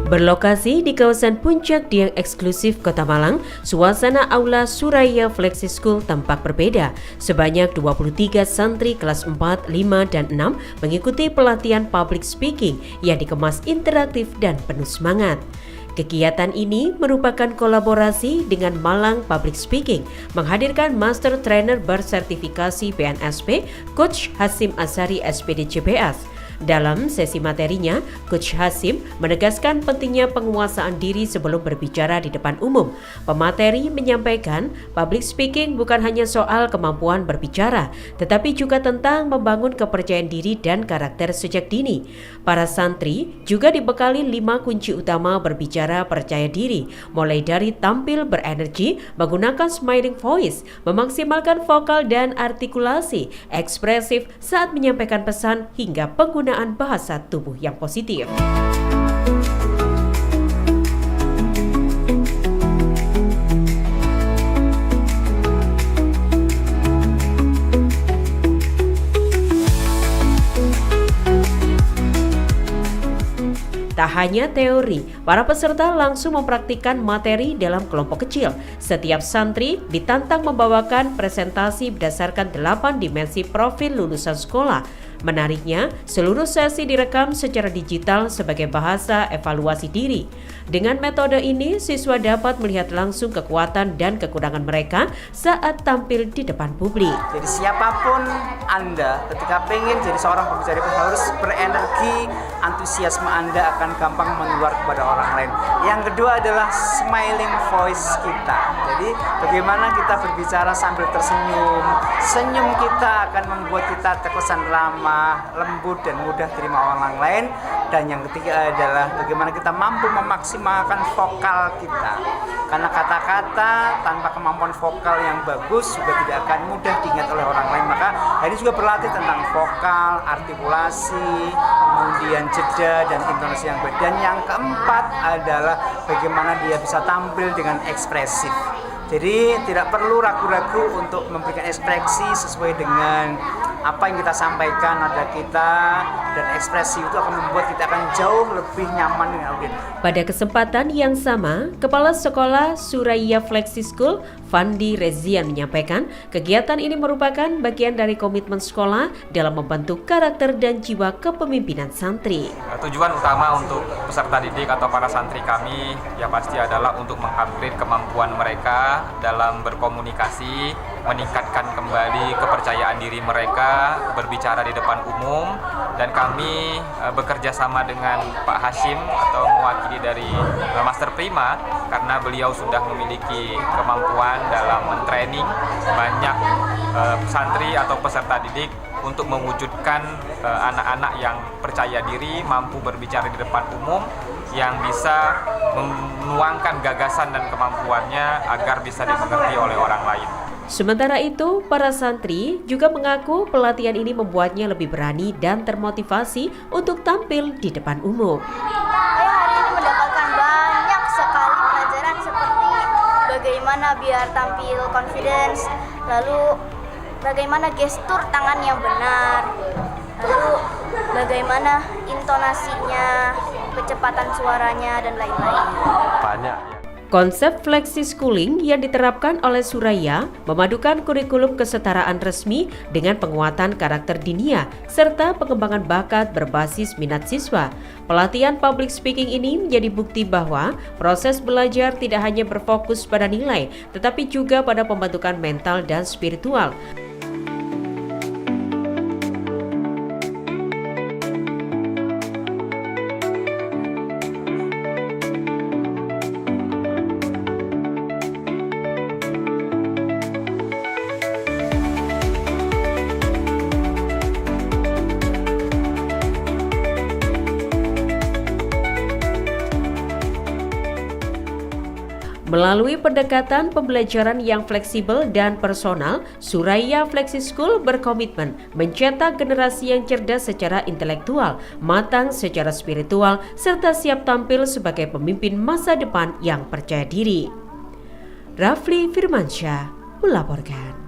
Berlokasi di kawasan Puncak Dieng eksklusif Kota Malang, suasana Aula Suraya Flexi School tampak berbeda. Sebanyak 23 santri kelas 4, 5, dan 6 mengikuti pelatihan public speaking yang dikemas interaktif dan penuh semangat. Kegiatan ini merupakan kolaborasi dengan Malang Public Speaking, menghadirkan Master Trainer bersertifikasi BNSP, Coach Hasim Asari SPD CPS. Dalam sesi materinya, Coach Hasim menegaskan pentingnya penguasaan diri sebelum berbicara di depan umum. Pemateri menyampaikan, public speaking bukan hanya soal kemampuan berbicara, tetapi juga tentang membangun kepercayaan diri dan karakter sejak dini. Para santri juga dibekali 5 kunci utama berbicara percaya diri, mulai dari tampil berenergi, menggunakan smiling voice, memaksimalkan vokal dan artikulasi, ekspresif saat menyampaikan pesan, hingga penggunaan bahasa tubuh yang positif. Tak hanya teori, para peserta langsung mempraktikkan materi dalam kelompok kecil. Setiap santri ditantang membawakan presentasi berdasarkan 8 dimensi profil lulusan sekolah. Menariknya, seluruh sesi direkam secara digital sebagai bahasa evaluasi diri. Dengan metode ini, siswa dapat melihat langsung kekuatan dan kekurangan mereka saat tampil di depan publik. Jadi siapapun Anda ketika pengen jadi seorang pembicara harus berenergi, antusiasme Anda akan gampang menular kepada orang lain. Yang kedua adalah smiling voice kita. Jadi bagaimana kita berbicara sambil tersenyum. Senyum kita akan membuat kita terkesan ramah, lembut, dan mudah terima orang lain. Dan yang ketiga adalah bagaimana kita mampu memaksimalkan vokal kita. Karena kata-kata tanpa kemampuan vokal yang bagus juga tidak akan mudah diingat oleh orang lain. Maka ini juga berlatih tentang vokal, artikulasi, kemudian jeda dan intonasi yang baik. Dan yang keempat adalah bagaimana dia bisa tampil dengan ekspresif. Jadi tidak perlu ragu-ragu untuk memberikan ekspresi sesuai dengan apa yang kita sampaikan ada kita, dan ekspresi itu akan membuat kita akan jauh lebih nyaman dengan audiens. Pada kesempatan yang sama, Kepala Sekolah Suraya Flexi School, Fandi Rezian, menyampaikan kegiatan ini merupakan bagian dari komitmen sekolah dalam membantu karakter dan jiwa kepemimpinan santri. Tujuan utama untuk peserta didik atau para santri kami ya pasti adalah untuk mengupgrade kemampuan mereka dalam berkomunikasi, meningkatkan kembali kepercayaan diri mereka, berbicara di depan umum. Dan kami bekerja sama dengan Pak Hashim atau mewakili dari Master Prima, karena beliau sudah memiliki kemampuan dalam mentraining banyak santri atau peserta didik untuk mewujudkan anak-anak yang percaya diri, mampu berbicara di depan umum, yang bisa menuangkan gagasan dan kemampuannya agar bisa dimengerti oleh orang lain. Sementara itu, para santri juga mengaku pelatihan ini membuatnya lebih berani dan termotivasi untuk tampil di depan umum. Saya hari ini mendapatkan banyak sekali pelajaran seperti bagaimana biar tampil confidence, lalu bagaimana gestur tangan yang benar, lalu bagaimana intonasinya, kecepatan suaranya, dan lain-lain. Banyak. Konsep flexi schooling yang diterapkan oleh Suraya memadukan kurikulum kesetaraan resmi dengan penguatan karakter dinia serta pengembangan bakat berbasis minat siswa. Pelatihan public speaking ini menjadi bukti bahwa proses belajar tidak hanya berfokus pada nilai, tetapi juga pada pembentukan mental dan spiritual. Melalui pendekatan pembelajaran yang fleksibel dan personal, Suraya Flexi School berkomitmen mencetak generasi yang cerdas secara intelektual, matang secara spiritual, serta siap tampil sebagai pemimpin masa depan yang percaya diri. Rafli Firmansyah melaporkan.